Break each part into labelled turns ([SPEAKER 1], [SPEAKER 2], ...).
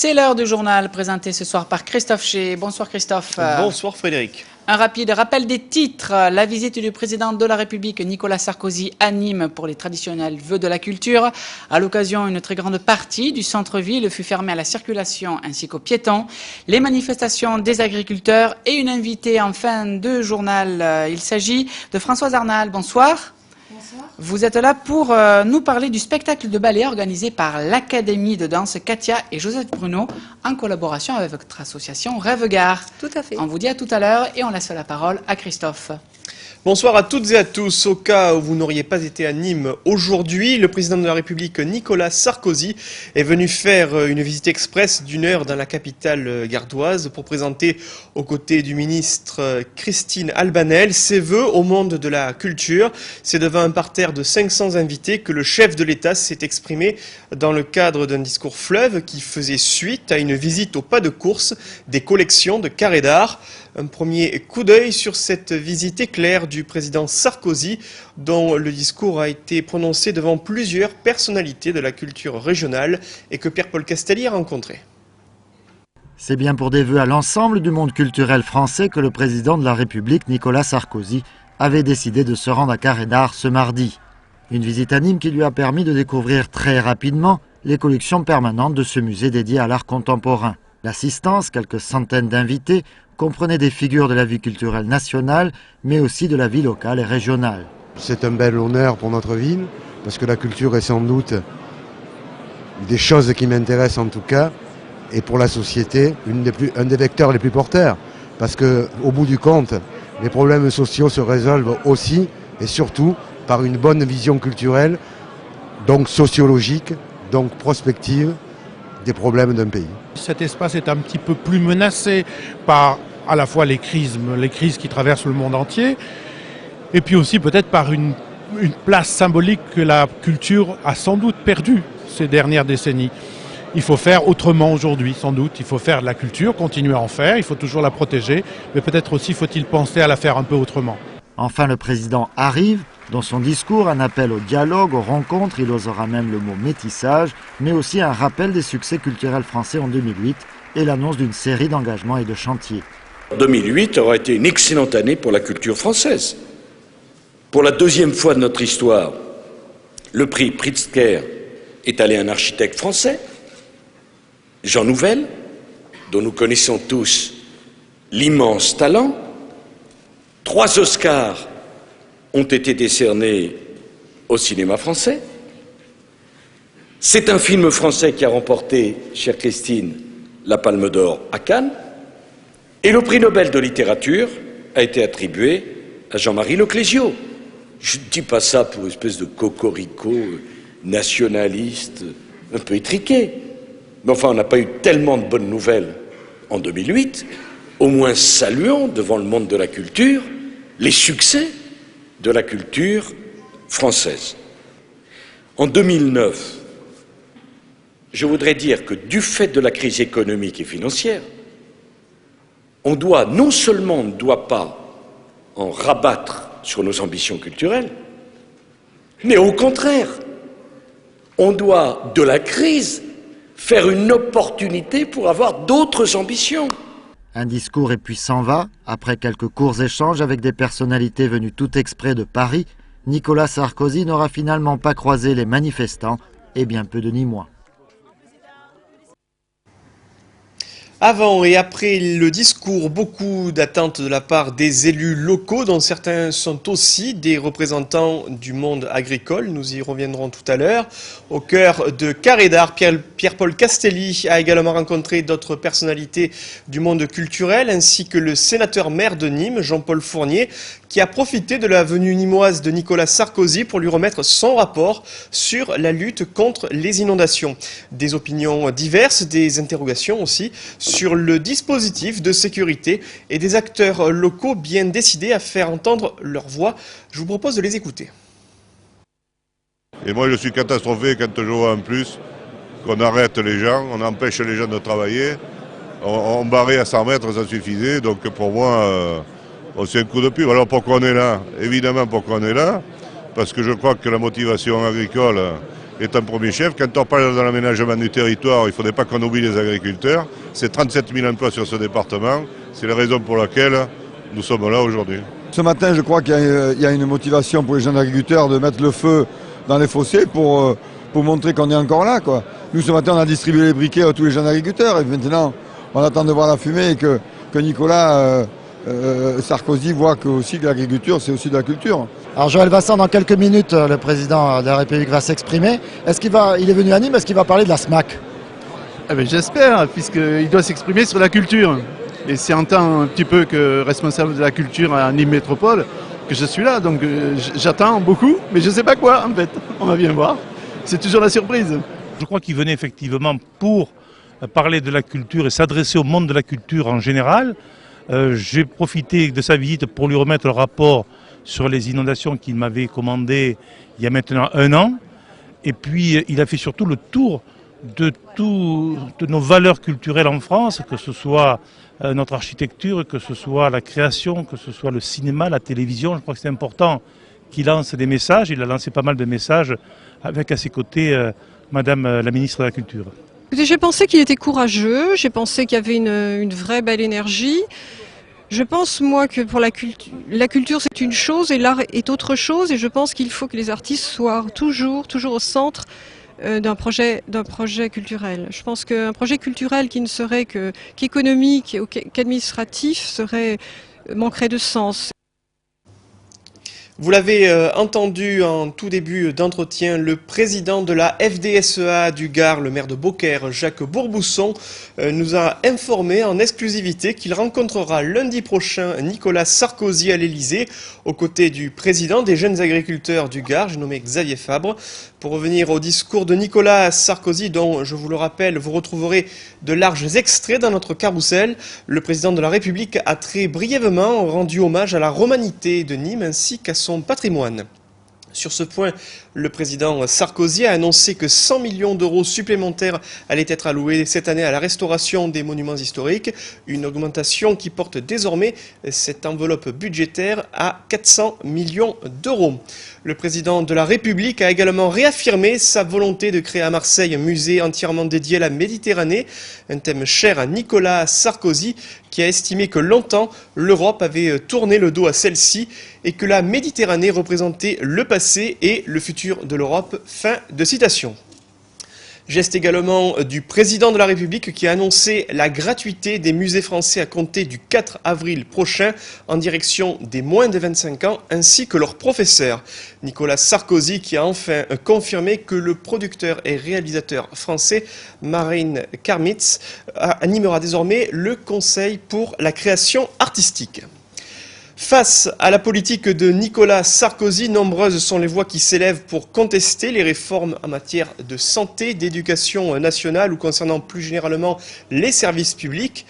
[SPEAKER 1] C'est l'heure du journal présenté ce soir par Christophe Chez. Bonsoir Christophe.
[SPEAKER 2] Bonsoir Frédéric.
[SPEAKER 1] Un rapide rappel des titres. La visite du président de la République Nicolas Sarkozy à Nîmes pour les traditionnels vœux de la culture. À l'occasion, une très grande partie du centre-ville fut fermée à la circulation ainsi qu'aux piétons. Les manifestations des agriculteurs et une invitée en fin de journal. Il s'agit de Françoise Arnal. Bonsoir. Bonsoir. Vous êtes là pour nous parler du spectacle de ballet organisé par l'Académie de danse Katia et Joseph Bruno en collaboration avec votre association Rêve Gare.
[SPEAKER 3] Tout à fait.
[SPEAKER 1] On vous dit à tout à l'heure et on laisse la parole à Christophe.
[SPEAKER 2] Bonsoir à toutes et à tous. Au cas où vous n'auriez pas été à Nîmes aujourd'hui, le président de la République Nicolas Sarkozy est venu faire une visite express d'1 heure dans la capitale gardoise pour présenter aux côtés du ministre Christine Albanel ses vœux au monde de la culture. C'est devant un parterre de 500 invités que le chef de l'État s'est exprimé dans le cadre d'un discours fleuve qui faisait suite à une visite au pas de course des collections de carrés d'art. Un premier coup d'œil sur cette visite éclair du président Sarkozy, dont le discours a été prononcé devant plusieurs personnalités de la culture régionale et que Pierre-Paul Castelli a rencontré.
[SPEAKER 4] C'est bien pour des vœux à l'ensemble du monde culturel français que le président de la République, Nicolas Sarkozy, avait décidé de se rendre à Carré d'Art ce mardi. Une visite à Nîmes qui lui a permis de découvrir très rapidement les collections permanentes de ce musée dédié à l'art contemporain. L'assistance, quelques centaines d'invités, comprenait des figures de la vie culturelle nationale, mais aussi de la vie locale et régionale.
[SPEAKER 5] C'est un bel honneur pour notre ville, parce que la culture est sans doute des choses qui m'intéressent en tout cas, et pour la société, un des vecteurs les plus porteurs. Parce qu'au bout du compte, les problèmes sociaux se résolvent aussi, et surtout, par une bonne vision culturelle, donc sociologique, donc prospective, des problèmes d'un pays.
[SPEAKER 6] Cet espace est un petit peu plus menacé par à la fois les crises qui traversent le monde entier, et puis aussi peut-être par une place symbolique que la culture a sans doute perdue ces dernières décennies. Il faut faire autrement aujourd'hui, sans doute. Il faut faire de la culture, continuer à en faire, il faut toujours la protéger, mais peut-être aussi faut-il penser à la faire un peu autrement.
[SPEAKER 4] Enfin, le président arrive. Dans son discours, un appel au dialogue, aux rencontres, il osera même le mot métissage, mais aussi un rappel des succès culturels français en 2008 et l'annonce d'une série d'engagements et de chantiers.
[SPEAKER 7] 2008 aura été une excellente année pour la culture française. Pour la deuxième fois de notre histoire, le prix Pritzker est allé à un architecte français, Jean Nouvel, dont nous connaissons tous l'immense talent. 3 Oscars ont été décernés au cinéma français. C'est un film français qui a remporté, chère Christine, la Palme d'Or à Cannes. Et le prix Nobel de littérature a été attribué à Jean-Marie Leclésio. Je ne dis pas ça pour une espèce de cocorico nationaliste un peu étriqué. Mais enfin, on n'a pas eu tellement de bonnes nouvelles en 2008. Au moins saluons devant le monde de la culture les succès de la culture française. En 2009, je voudrais dire que du fait de la crise économique et financière, on doit, non seulement on ne doit pas en rabattre sur nos ambitions culturelles, mais au contraire, on doit, de la crise, faire une opportunité pour avoir d'autres ambitions.
[SPEAKER 4] Un discours et puis s'en va. Après quelques courts échanges avec des personnalités venues tout exprès de Paris, Nicolas Sarkozy n'aura finalement pas croisé les manifestants et bien peu de Nîmois.
[SPEAKER 2] Avant et après le discours, beaucoup d'attentes de la part des élus locaux, dont certains sont aussi des représentants du monde agricole. Nous y reviendrons tout à l'heure. Au cœur de Carré d'Art, Pierre-Paul Castelli a également rencontré d'autres personnalités du monde culturel, ainsi que le sénateur-maire de Nîmes, Jean-Paul Fournier, qui a profité de la venue nîmoise de Nicolas Sarkozy pour lui remettre son rapport sur la lutte contre les inondations. Des opinions diverses, des interrogations aussi sur le dispositif de sécurité et des acteurs locaux bien décidés à faire entendre leur voix. Je vous propose de les écouter.
[SPEAKER 8] Et moi je suis catastrophé quand je vois en plus qu'on arrête les gens, on empêche les gens de travailler, on barrait à 100 mètres, ça suffisait, donc pour moi... c'est un coup de pub. Alors pourquoi on est là? Évidemment pourquoi on est là, parce que je crois que la motivation agricole est un premier chef. Quand on parle de l'aménagement du territoire, il ne faudrait pas qu'on oublie les agriculteurs. C'est 37 000 emplois sur ce département. C'est la raison pour laquelle nous sommes là aujourd'hui.
[SPEAKER 3] Ce matin, je crois qu'il y a une motivation pour les jeunes agriculteurs de mettre le feu dans les fossés pour montrer qu'on est encore là, quoi. Nous, ce matin, on a distribué les briquets à tous les jeunes agriculteurs et maintenant, on attend de voir la fumée et que Nicolas Sarkozy voit que l'agriculture, c'est aussi de la culture.
[SPEAKER 4] Alors Joël Vassan, dans quelques minutes, le président de la République va s'exprimer. Il est venu à Nîmes, est-ce qu'il va parler de la SMAC?
[SPEAKER 9] J'espère, puisqu'il doit s'exprimer sur la culture. Et c'est en tant un petit peu que responsable de la culture à Nîmes Métropole que je suis là. Donc j'attends beaucoup, mais je ne sais pas quoi en fait. On va bien voir. C'est toujours la surprise.
[SPEAKER 6] Je crois qu'il venait effectivement pour parler de la culture et s'adresser au monde de la culture en général. J'ai profité de sa visite pour lui remettre le rapport sur les inondations qu'il m'avait commandé il y a maintenant 1 an. Et puis il a fait surtout le tour de nos valeurs culturelles en France, que ce soit notre architecture, que ce soit la création, que ce soit le cinéma, la télévision. Je crois que c'est important qu'il lance des messages. Il a lancé pas mal de messages avec à ses côtés Madame la ministre de la Culture.
[SPEAKER 10] J'ai pensé qu'il était courageux, j'ai pensé qu'il y avait une vraie belle énergie. Je pense, moi, que pour la culture c'est une chose et l'art est autre chose. Et je pense qu'il faut que les artistes soient toujours au centre d'un projet culturel. Je pense qu'un projet culturel qui ne serait qu'économique et qu'administratif manquerait de sens.
[SPEAKER 2] Vous l'avez entendu en tout début d'entretien, le président de la FDSEA du Gard, le maire de Beaucaire, Jacques Bourbousson, nous a informé en exclusivité qu'il rencontrera lundi prochain Nicolas Sarkozy à l'Elysée, aux côtés du président des jeunes agriculteurs du Gard, j'ai nommé Xavier Fabre. Pour revenir au discours de Nicolas Sarkozy, dont, je vous le rappelle, vous retrouverez de larges extraits dans notre carrousel, le président de la République a très brièvement rendu hommage à la romanité de Nîmes ainsi qu'à son patrimoine. Sur ce point, le président Sarkozy a annoncé que 100 millions d'euros supplémentaires allaient être alloués cette année à la restauration des monuments historiques, une augmentation qui porte désormais cette enveloppe budgétaire à 400 millions d'euros. Le président de la République a également réaffirmé sa volonté de créer à Marseille un musée entièrement dédié à la Méditerranée, un thème cher à Nicolas Sarkozy, qui a estimé que longtemps l'Europe avait tourné le dos à celle-ci et que la Méditerranée représentait le passé et le futur de l'Europe. Fin de citation. Geste également du président de la République qui a annoncé la gratuité des musées français à compter du 4 avril prochain en direction des moins de 25 ans ainsi que leurs professeurs. Nicolas Sarkozy qui a enfin confirmé que le producteur et réalisateur français Marin Karmitz animera désormais le Conseil pour la création artistique. Face à la politique de Nicolas Sarkozy, nombreuses sont les voix qui s'élèvent pour contester les réformes en matière de santé, d'éducation nationale ou concernant plus généralement les services publics.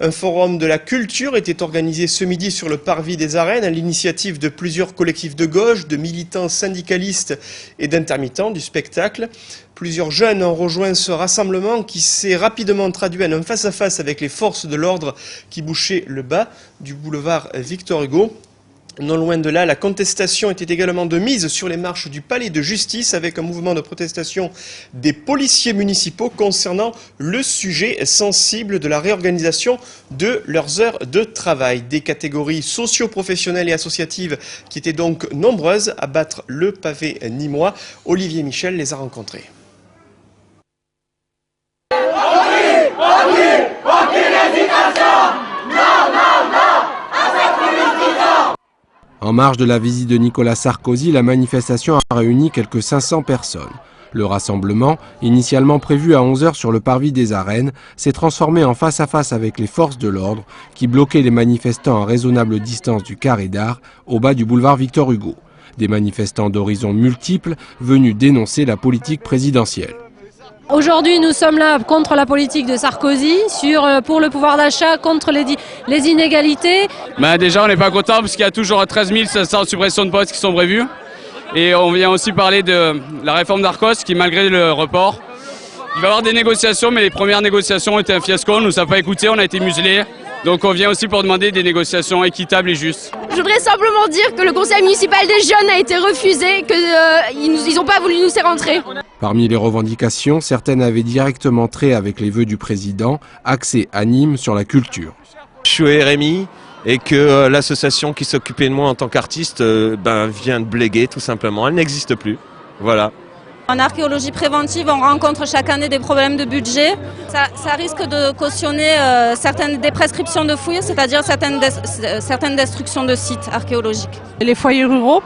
[SPEAKER 2] Un forum de la culture était organisé ce midi sur le parvis des Arènes à l'initiative de plusieurs collectifs de gauche, de militants syndicalistes et d'intermittents du spectacle. Plusieurs jeunes ont rejoint ce rassemblement qui s'est rapidement traduit en un face-à-face avec les forces de l'ordre qui bouchaient le bas du boulevard Victor Hugo. Non loin de là, la contestation était également de mise sur les marches du palais de justice avec un mouvement de protestation des policiers municipaux concernant le sujet sensible de la réorganisation de leurs heures de travail. Des catégories socio-professionnelles et associatives qui étaient donc nombreuses à battre le pavé nîmois. Olivier Michel les a rencontrées.
[SPEAKER 11] En marge de la visite de Nicolas Sarkozy, la manifestation a réuni quelques 500 personnes. Le rassemblement, initialement prévu à 11 h sur le parvis des Arènes, s'est transformé en face-à-face avec les forces de l'ordre qui bloquaient les manifestants à raisonnable distance du carré d'art au bas du boulevard Victor Hugo. Des manifestants d'horizons multiples venus dénoncer la politique présidentielle.
[SPEAKER 12] Aujourd'hui, nous sommes là contre la politique de Sarkozy, pour le pouvoir d'achat, contre les inégalités.
[SPEAKER 13] Déjà, on n'est pas content parce qu'il y a toujours 13 500 suppressions de postes qui sont prévues. Et on vient aussi parler de la réforme d'Arcos qui, malgré le report, il va y avoir des négociations, mais les premières négociations ont été un fiasco. On ne nous a pas écoutés, on a été muselés. Donc on vient aussi pour demander des négociations équitables et justes.
[SPEAKER 14] Je voudrais simplement dire que le conseil municipal des jeunes a été refusé, qu'ils n'ont pas voulu nous faire rentrer.
[SPEAKER 11] Parmi les revendications, certaines avaient directement trait avec les vœux du président, axés à Nîmes sur la culture.
[SPEAKER 15] Je suis au RMI et que l'association qui s'occupait de moi en tant qu'artiste vient de bléguer tout simplement. Elle n'existe plus. Voilà.
[SPEAKER 16] En archéologie préventive, on rencontre chaque année des problèmes de budget. Ça risque de cautionner certaines des prescriptions de fouilles, c'est-à-dire certaines destructions de sites archéologiques.
[SPEAKER 12] Les foyers ruraux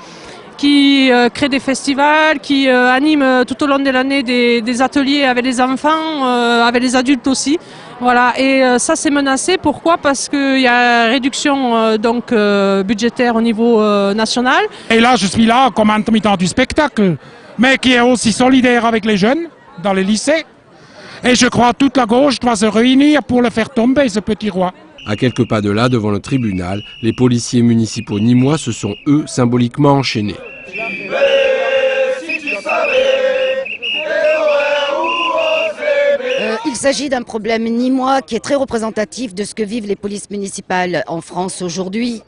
[SPEAKER 12] qui créent des festivals, qui animent tout au long de l'année des ateliers avec les enfants, avec les adultes aussi. Voilà, et ça c'est menacé. Pourquoi? Parce qu'il y a une réduction budgétaire au niveau national.
[SPEAKER 17] Et là, je suis là comme intermittent du spectacle, mais qui est aussi solidaire avec les jeunes dans les lycées. Et je crois que toute la gauche doit se réunir pour le faire tomber, ce petit roi.
[SPEAKER 11] À quelques pas de là, devant le tribunal, les policiers municipaux nîmois se sont, eux, symboliquement enchaînés.
[SPEAKER 18] Il s'agit d'un problème nîmois qui est très représentatif de ce que vivent les polices municipales en France aujourd'hui,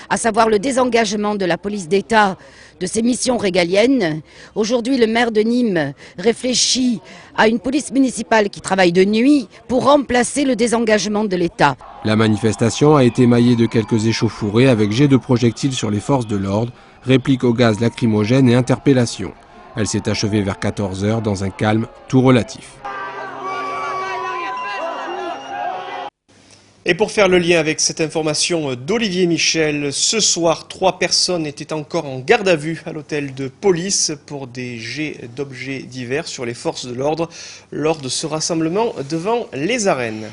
[SPEAKER 18] à savoir le désengagement de la police d'État de ses missions régaliennes. Aujourd'hui, le maire de Nîmes réfléchit à une police municipale qui travaille de nuit pour remplacer le désengagement de l'État.
[SPEAKER 11] La manifestation a été émaillée de quelques échauffourées avec jets de projectiles sur les forces de l'ordre, répliques au gaz lacrymogène et interpellations. Elle s'est achevée vers 14 h dans un calme tout relatif.
[SPEAKER 2] Et pour faire le lien avec cette information d'Olivier Michel, ce soir, 3 personnes étaient encore en garde à vue à l'hôtel de police pour des jets d'objets divers sur les forces de l'ordre lors de ce rassemblement devant les arènes.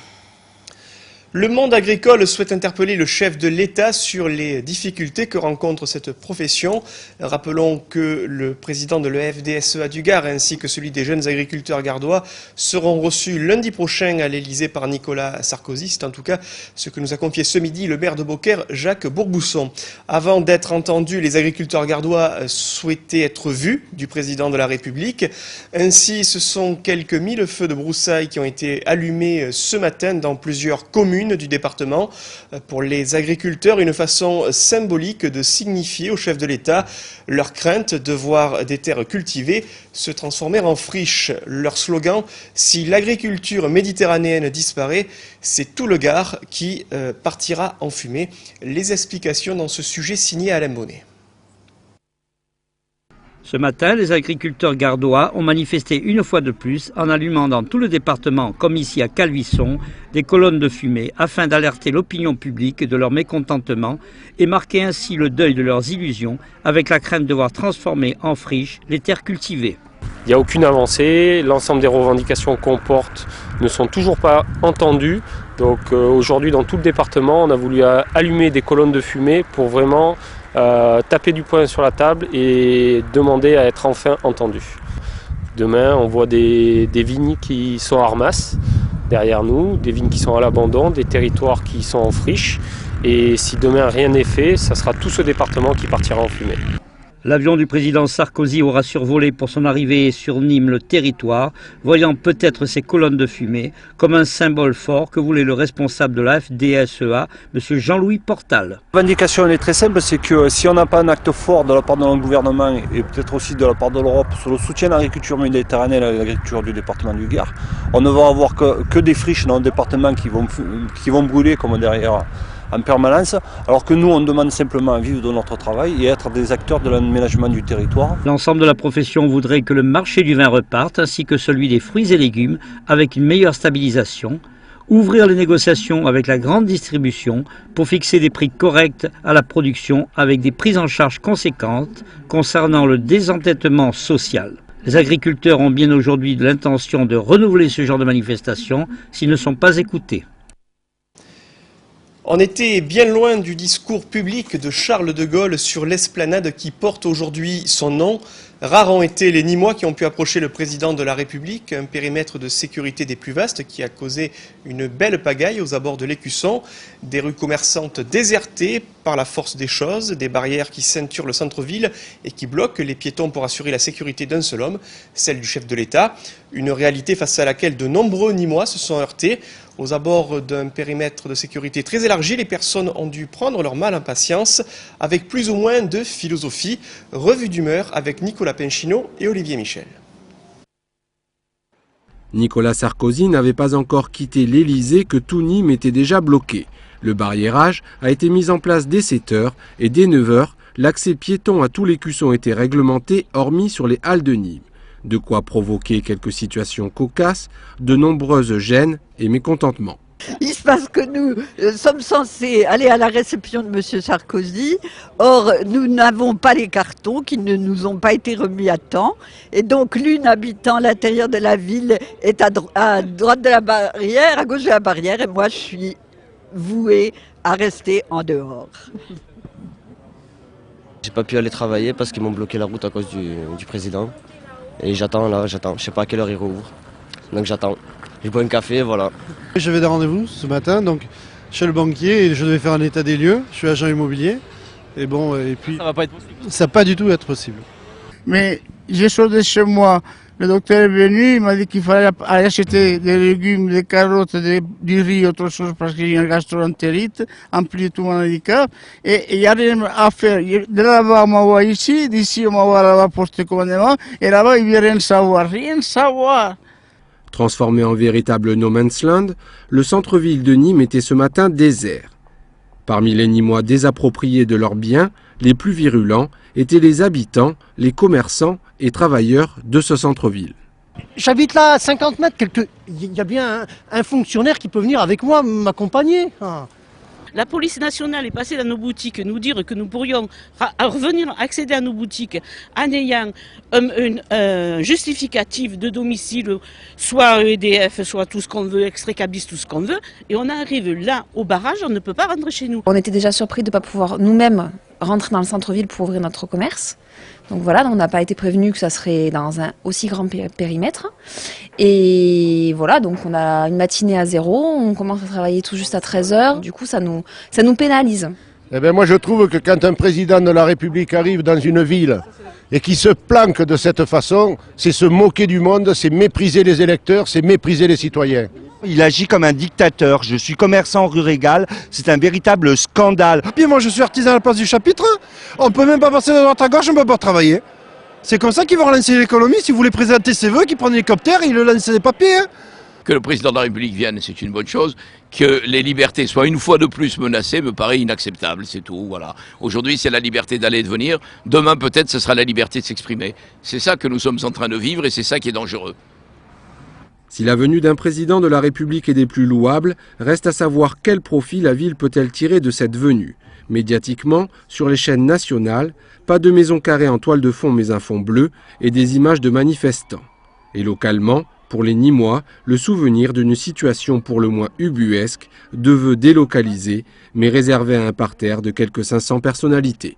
[SPEAKER 2] Le monde agricole souhaite interpeller le chef de l'État sur les difficultés que rencontre cette profession. Rappelons que le président de l'EFDSEA du Gard ainsi que celui des jeunes agriculteurs gardois seront reçus lundi prochain à l'Élysée par Nicolas Sarkozy. C'est en tout cas ce que nous a confié ce midi le maire de Beaucaire, Jacques Bourbousson. Avant d'être entendus, les agriculteurs gardois souhaitaient être vus du président de la République. Ainsi, ce sont quelques 1000 feux de broussailles qui ont été allumés ce matin dans plusieurs communes du département. Pour les agriculteurs, une façon symbolique de signifier au chef de l'État leur crainte de voir des terres cultivées se transformer en friches. Leur slogan, si l'agriculture méditerranéenne disparaît, c'est tout le Gard qui partira en fumée. Les explications dans ce sujet signé Alain Bonnet.
[SPEAKER 19] Ce matin, les agriculteurs gardois ont manifesté une fois de plus en allumant dans tout le département, comme ici à Calvisson, des colonnes de fumée afin d'alerter l'opinion publique de leur mécontentement et marquer ainsi le deuil de leurs illusions avec la crainte de voir transformer en friches les terres cultivées.
[SPEAKER 20] Il n'y a aucune avancée, l'ensemble des revendications qu'on porte ne sont toujours pas entendues. Donc aujourd'hui dans tout le département, on a voulu allumer des colonnes de fumée pour vraiment taper du poing sur la table et demander à être enfin entendus. Demain, on voit des vignes qui sont en ramasse derrière nous, des vignes qui sont à l'abandon, des territoires qui sont en friche. Et si demain rien n'est fait, ça sera tout ce département qui partira en fumée.
[SPEAKER 19] L'avion du président Sarkozy aura survolé pour son arrivée sur Nîmes le territoire, voyant peut-être ces colonnes de fumée comme un symbole fort que voulait le responsable de la FDSEA, M. Jean-Louis Portal.
[SPEAKER 21] La revendication est très simple, c'est que si on n'a pas un acte fort de la part de notre gouvernement et peut-être aussi de la part de l'Europe sur le soutien à l'agriculture méditerranéenne et à l'agriculture du département du Gard, on ne va avoir que des friches dans le département qui vont brûler comme derrière en permanence, alors que nous on demande simplement à vivre de notre travail et être des acteurs de l'aménagement du territoire.
[SPEAKER 19] L'ensemble de la profession voudrait que le marché du vin reparte ainsi que celui des fruits et légumes avec une meilleure stabilisation, ouvrir les négociations avec la grande distribution pour fixer des prix corrects à la production avec des prises en charge conséquentes concernant le désendettement social. Les agriculteurs ont bien aujourd'hui l'intention de renouveler ce genre de manifestations s'ils ne sont pas écoutés.
[SPEAKER 2] On était bien loin du discours public de Charles de Gaulle sur l'esplanade qui porte aujourd'hui son nom. Rares ont été les Nîmois qui ont pu approcher le président de la République, un périmètre de sécurité des plus vastes qui a causé une belle pagaille aux abords de l'Écusson, des rues commerçantes désertées par la force des choses, des barrières qui ceinturent le centre-ville et qui bloquent les piétons pour assurer la sécurité d'un seul homme, celle du chef de l'État. Une réalité face à laquelle de nombreux Nîmois se sont heurtés. Aux abords d'un périmètre de sécurité très élargi, les personnes ont dû prendre leur mal en patience avec plus ou moins de philosophie. Revue d'humeur avec Nicolas Pinchino et Olivier Michel.
[SPEAKER 11] Nicolas Sarkozy n'avait pas encore quitté l'Élysée que tout Nîmes était déjà bloqué. Le barriérage a été mis en place dès 7 h et dès 9 h, l'accès piéton à tous les Écussons était réglementé, hormis sur les halles de Nîmes. De quoi provoquer quelques situations cocasses, de nombreuses gênes et mécontentements.
[SPEAKER 1] Il se passe que nous sommes censés aller à la réception de M. Sarkozy. Or, nous n'avons pas les cartons qui ne nous ont pas été remis à temps. Et donc, l'une habitant l'intérieur de la ville est à droite de la barrière, à gauche de la barrière. Et moi, je suis vouée à rester en dehors.
[SPEAKER 22] J'ai pas pu aller travailler parce qu'ils m'ont bloqué la route à cause du président. Et j'attends là, j'attends. Je sais pas à quelle heure il rouvre. Donc j'attends. Je bois un café, voilà.
[SPEAKER 23] J'avais des rendez-vous ce matin, donc chez le banquier, et je devais faire un état des lieux. Je suis agent immobilier. Et bon, et puis. Ça va pas être possible. Ça va pas du tout être possible.
[SPEAKER 24] Mais j'ai sorti de chez moi. Le docteur est venu, il m'a dit qu'il fallait aller acheter des légumes, des carottes, du riz, autre chose, parce qu'il y a une gastroentérite, en plus de tout mon handicap. Et il n'y a rien à faire. De là-bas, on m'envoie ici, d'ici, on m'envoie là-bas pour ce commandement, et là-bas, il ne veut rien savoir. Rien savoir.
[SPEAKER 11] Transformé en véritable no man's land, le centre-ville de Nîmes était ce matin désert. Parmi les Nîmois désappropriés de leurs biens, les plus virulents étaient les habitants, les commerçants et travailleurs de ce centre-ville.
[SPEAKER 25] J'habite là à 50 mètres, il y a bien un fonctionnaire qui peut venir avec moi m'accompagner. Ah.
[SPEAKER 26] La police nationale est passée dans nos boutiques nous dire que nous pourrions revenir accéder à nos boutiques en ayant un justificatif de domicile, soit EDF, soit tout ce qu'on veut, extrait cabis, tout ce qu'on veut. Et on arrive là au barrage, on ne peut pas rentrer chez nous.
[SPEAKER 27] On était déjà surpris de ne pas pouvoir nous-mêmes rentrer dans le centre-ville pour ouvrir notre commerce. Donc voilà, on n'a pas été prévenu que ça serait dans un aussi grand périmètre. Et voilà, donc on a une matinée à 0, on commence à travailler tout juste à 13 h. Du coup, ça nous pénalise.
[SPEAKER 28] Eh bien, moi, je trouve que quand un président de la République arrive dans une ville et qui se planque de cette façon, c'est se moquer du monde, c'est mépriser les électeurs, c'est mépriser les citoyens.
[SPEAKER 29] Il agit comme un dictateur. Je suis commerçant rue Régal, c'est un véritable scandale.
[SPEAKER 30] Puis moi je suis artisan à la place du chapitre, on peut même pas passer de droite à gauche, on peut pas travailler. C'est comme ça qu'ils vont relancer l'économie. Si vous voulez présenter ses vœux, qu'ils prennent l'hélicoptère et ils le lancent des papiers.
[SPEAKER 31] Que le président de la République vienne, c'est une bonne chose. Que les libertés soient une fois de plus menacées me paraît inacceptable, c'est tout. Voilà. Aujourd'hui, c'est la liberté d'aller et de venir. Demain, peut-être, ce sera la liberté de s'exprimer. C'est ça que nous sommes en train de vivre et c'est ça qui est dangereux.
[SPEAKER 11] Si la venue d'un président de la République est des plus louables, reste à savoir quel profit la ville peut-elle tirer de cette venue. Médiatiquement, sur les chaînes nationales, pas de maison carrée en toile de fond mais un fond bleu et des images de manifestants. Et localement, pour les Nîmois, le souvenir d'une situation pour le moins ubuesque, de vœux délocalisés, mais réservés à un parterre de quelques 500 personnalités.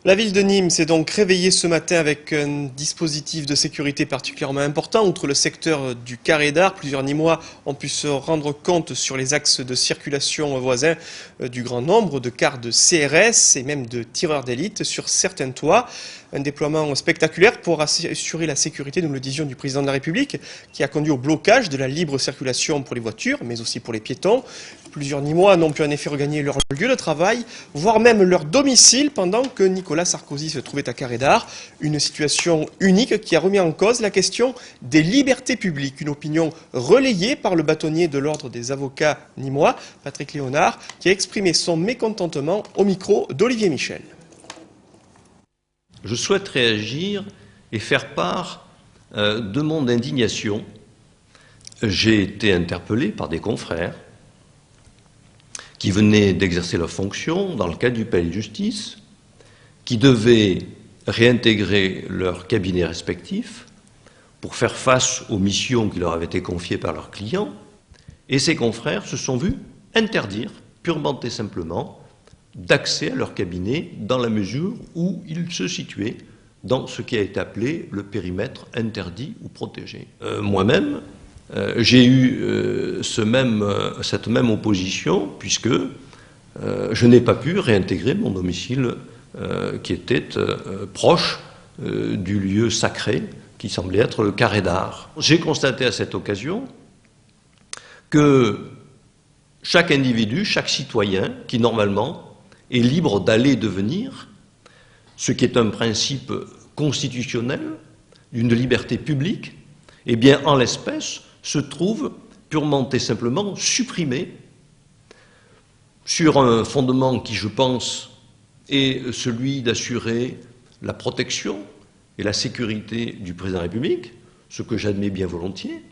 [SPEAKER 2] La ville de Nîmes s'est donc réveillée ce matin avec un dispositif de sécurité particulièrement important. Outre le secteur du Carré d'Art, plusieurs Nîmois ont pu se rendre compte sur les axes de circulation voisins du grand nombre de cars de CRS et même de tireurs d'élite sur certains toits. Un déploiement spectaculaire pour assurer la sécurité, nous le disions, du président de la République, qui a conduit au blocage de la libre circulation pour les voitures, mais aussi pour les piétons. Plusieurs Nîmois n'ont pu en effet regagner leur lieu de travail, voire même leur domicile, pendant que Nicolas Sarkozy se trouvait à Carré d'Art. Une situation unique qui a remis en cause la question des libertés publiques. Une opinion relayée par le bâtonnier de l'ordre des avocats nîmois, Patrick Léonard, qui a exprimé son mécontentement au micro d'Olivier Michel.
[SPEAKER 32] Je souhaite réagir et faire part de mon indignation. J'ai été interpellé par des confrères qui venaient d'exercer leurs fonctions dans le cadre du palais de justice, qui devaient réintégrer leurs cabinets respectifs pour faire face aux missions qui leur avaient été confiées par leurs clients, et ces confrères se sont vus interdire, purement et simplement, d'accès à leur cabinet dans la mesure où ils se situaient dans ce qui a été appelé le périmètre interdit ou protégé. Moi-même, j'ai eu cette même opposition puisque je n'ai pas pu réintégrer mon domicile qui était proche du lieu sacré qui semblait être le carré d'art. J'ai constaté à cette occasion que chaque individu, chaque citoyen, qui normalement est libre d'aller et de venir, ce qui est un principe constitutionnel, d'une liberté publique, eh bien, en l'espèce, se trouve purement et simplement supprimé sur un fondement qui, je pense, est celui d'assurer la protection et la sécurité du président de la République, ce que j'admets bien volontiers,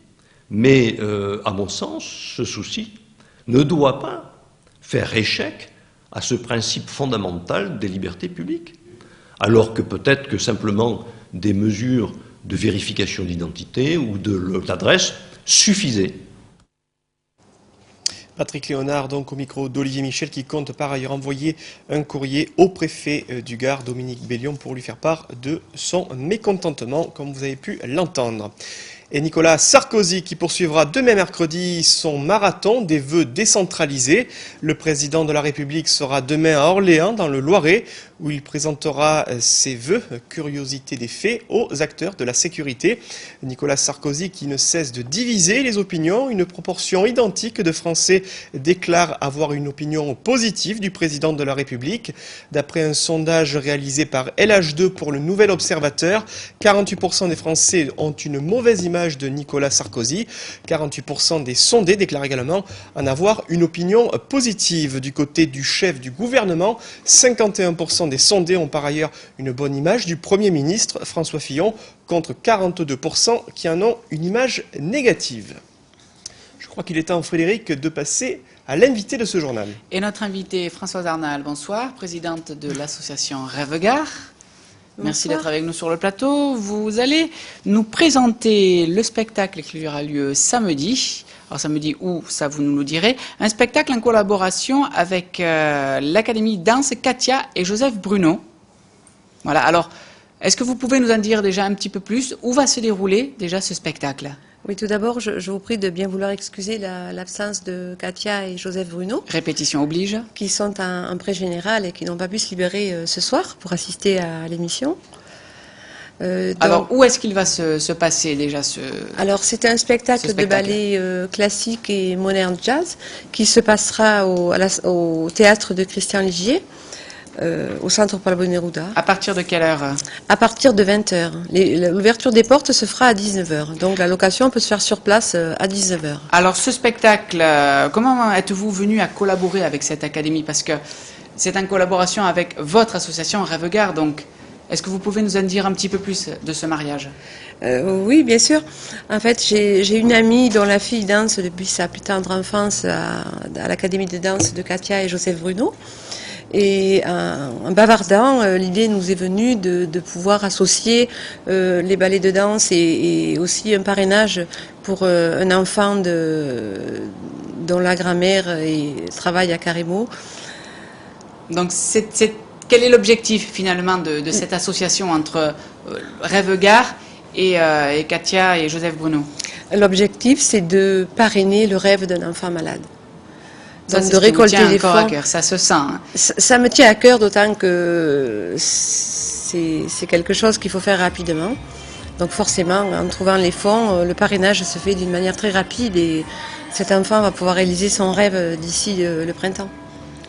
[SPEAKER 32] mais, à mon sens, ce souci ne doit pas faire échec à ce principe fondamental des libertés publiques, alors que peut-être que simplement des mesures de vérification d'identité ou d'adresse suffisaient.
[SPEAKER 2] Patrick Léonard, donc au micro d'Olivier Michel, qui compte par ailleurs envoyer un courrier au préfet du Gard, Dominique Bellion, pour lui faire part de son mécontentement, comme vous avez pu l'entendre. Et Nicolas Sarkozy qui poursuivra demain mercredi son marathon des vœux décentralisés. Le président de la République sera demain à Orléans, dans le Loiret, où il présentera ses vœux, curiosité des faits, aux acteurs de la sécurité. Nicolas Sarkozy qui ne cesse de diviser les opinions. Une proportion identique de Français déclarent avoir une opinion positive du président de la République. D'après un sondage réalisé par LH2 pour le Nouvel Observateur, 48% des Français ont une mauvaise image de Nicolas Sarkozy. 48% des sondés déclarent également en avoir une opinion positive. Du côté du chef du gouvernement, 51% des sondés ont par ailleurs une bonne image du Premier ministre François Fillon, contre 42% qui en ont une image négative. Je crois qu'il est temps, Frédéric, de passer à l'invité de ce journal.
[SPEAKER 3] Et notre invitée, Françoise Arnal, bonsoir, présidente de l'association Rêve Gard. Merci d'être avec nous sur le plateau. Vous allez nous présenter le spectacle qui aura lieu samedi. Alors samedi où, ça vous nous le direz. Un spectacle en collaboration avec l'Académie Danse Katia et Joseph Bruno. Voilà, alors est-ce que vous pouvez nous en dire déjà un petit peu plus? Où va se dérouler déjà ce spectacle?
[SPEAKER 4] Oui, tout d'abord, je vous prie de bien vouloir excuser l'absence de Katia et Joseph Bruno.
[SPEAKER 3] Répétition oblige. Qui
[SPEAKER 4] sont en pré-général et qui n'ont pas pu se libérer ce soir pour assister à l'émission.
[SPEAKER 3] Alors, où est-ce qu'il va se passer déjà
[SPEAKER 4] Alors, c'est un spectacle de ballet classique et moderne jazz qui se passera au théâtre de Christian Ligier. Au centre Pablo Neruda.
[SPEAKER 3] À partir de quelle heure?
[SPEAKER 4] À partir de 20h. L'ouverture des portes se fera à 19h. Donc la location peut se faire sur place à 19h.
[SPEAKER 3] Alors ce spectacle, comment êtes-vous venu à collaborer avec cette académie? Parce que c'est en collaboration avec votre association Rêve Gard. Donc est-ce que vous pouvez nous en dire un petit peu plus de ce mariage?
[SPEAKER 4] Oui, bien sûr. En fait, j'ai une amie dont la fille danse depuis sa plus tendre enfance à l'académie de danse de Katia et Joseph Bruno. Et en bavardant, l'idée nous est venue de pouvoir associer les ballets de danse et aussi un parrainage pour un enfant dont la grand-mère travaille à Carrémo.
[SPEAKER 3] Donc quel est l'objectif finalement de cette association entre Rêve Gard et Katia et Joseph Bruno?
[SPEAKER 4] L'objectif, c'est de parrainer le rêve d'un enfant malade.
[SPEAKER 3] Donc de récolter des fonds. À cœur, ça se sent. Hein.
[SPEAKER 4] Ça me tient à cœur, d'autant que c'est quelque chose qu'il faut faire rapidement. Donc forcément, en trouvant les fonds, le parrainage se fait d'une manière très rapide et cet enfant va pouvoir réaliser son rêve d'ici le printemps.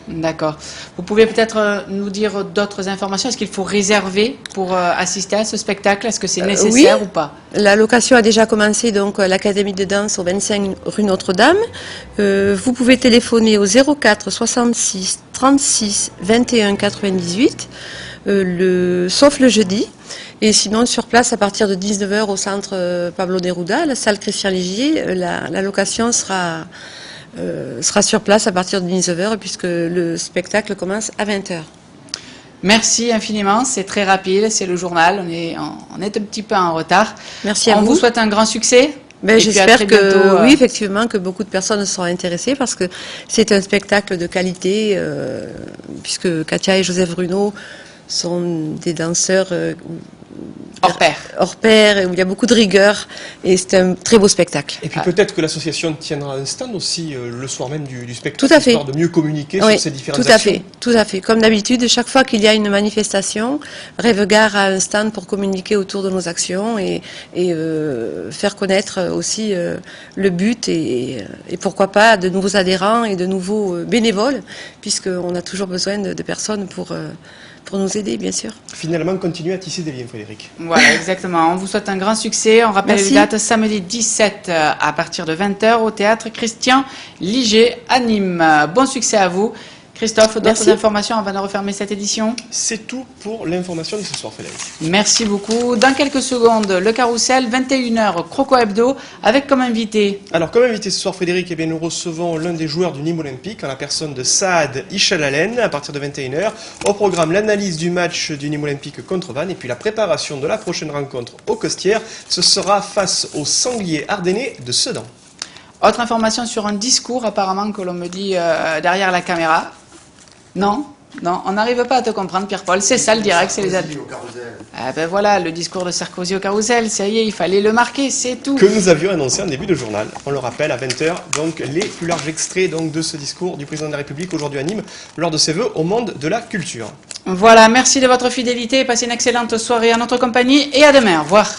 [SPEAKER 3] D'accord. Vous pouvez peut-être nous dire d'autres informations? Est-ce qu'il faut réserver pour assister à ce spectacle? Est-ce que c'est nécessaire ou pas?
[SPEAKER 4] La location a déjà commencé donc à l'Académie de danse au 25 rue Notre-Dame. Vous pouvez téléphoner au 04 66 36 21 98, sauf le jeudi. Et sinon, sur place, à partir de 19h au centre Pablo Neruda, la salle Christian Ligier, la location sera sur place à partir de 19h puisque le spectacle commence à 20h.
[SPEAKER 3] Merci infiniment, c'est très rapide, c'est le journal, on est un petit peu en retard.
[SPEAKER 4] Merci à vous.
[SPEAKER 3] On vous souhaite un grand succès.
[SPEAKER 4] Ben,
[SPEAKER 3] Et puis à
[SPEAKER 4] j'espère
[SPEAKER 3] très
[SPEAKER 4] que
[SPEAKER 3] bientôt,
[SPEAKER 4] oui, effectivement, que beaucoup de personnes seront intéressées parce que c'est un spectacle de qualité, puisque Katia et Joseph Bruno sont des danseurs hors pair, et où il y a beaucoup de rigueur, et c'est un très beau spectacle.
[SPEAKER 2] Et puis peut-être que l'association tiendra un stand aussi le soir même du spectacle,
[SPEAKER 4] Tout à fait.
[SPEAKER 2] histoire de mieux communiquer
[SPEAKER 4] Oui,
[SPEAKER 2] sur ces différentes
[SPEAKER 4] tout à
[SPEAKER 2] actions.
[SPEAKER 4] fait, tout à fait. Comme d'habitude, chaque fois qu'il y a une manifestation, Rêve-Gare a un stand pour communiquer autour de nos actions et faire connaître aussi le but et pourquoi pas de nouveaux adhérents et de nouveaux bénévoles, puisqu'on a toujours besoin de personnes pour nous aider, bien sûr.
[SPEAKER 2] Finalement, continuer à tisser des liens, Frédéric.
[SPEAKER 3] Voilà, exactement. On vous souhaite un grand succès. On rappelle
[SPEAKER 4] Merci.
[SPEAKER 3] les dates samedi 17 à partir de 20h au théâtre Christian Liger à Nîmes. Bon succès à vous. Christophe, d'autres
[SPEAKER 2] Merci.
[SPEAKER 3] informations avant de refermer cette édition?
[SPEAKER 2] C'est tout pour l'information de ce soir, Frédéric.
[SPEAKER 3] Merci beaucoup. Dans quelques secondes, le carrousel, 21h, Croco Hebdo, avec comme invité.
[SPEAKER 2] Alors, comme invité ce soir, Frédéric, eh bien, nous recevons l'un des joueurs du Nîmes Olympique, en la personne de Saad Ichalalen, à partir de 21h. Au programme, l'analyse du match du Nîmes Olympique contre Vannes, et puis la préparation de la prochaine rencontre au Costières. Ce sera face aux Sangliers Ardennais de Sedan.
[SPEAKER 3] Autre information sur un discours, apparemment, que l'on me dit derrière la caméra. Non, on n'arrive pas à te comprendre, Pierre-Paul. C'est ça le direct, c'est les adultes. Ah ben voilà, le discours de Sarkozy au carrousel, ça y est, il fallait le marquer, c'est tout.
[SPEAKER 2] Que nous avions annoncé en début de journal. On le rappelle, à 20h, donc les plus larges extraits donc, de ce discours du président de la République aujourd'hui à Nîmes, lors de ses vœux au monde de la culture.
[SPEAKER 3] Voilà, merci de votre fidélité, passez une excellente soirée en notre compagnie et à demain, au revoir.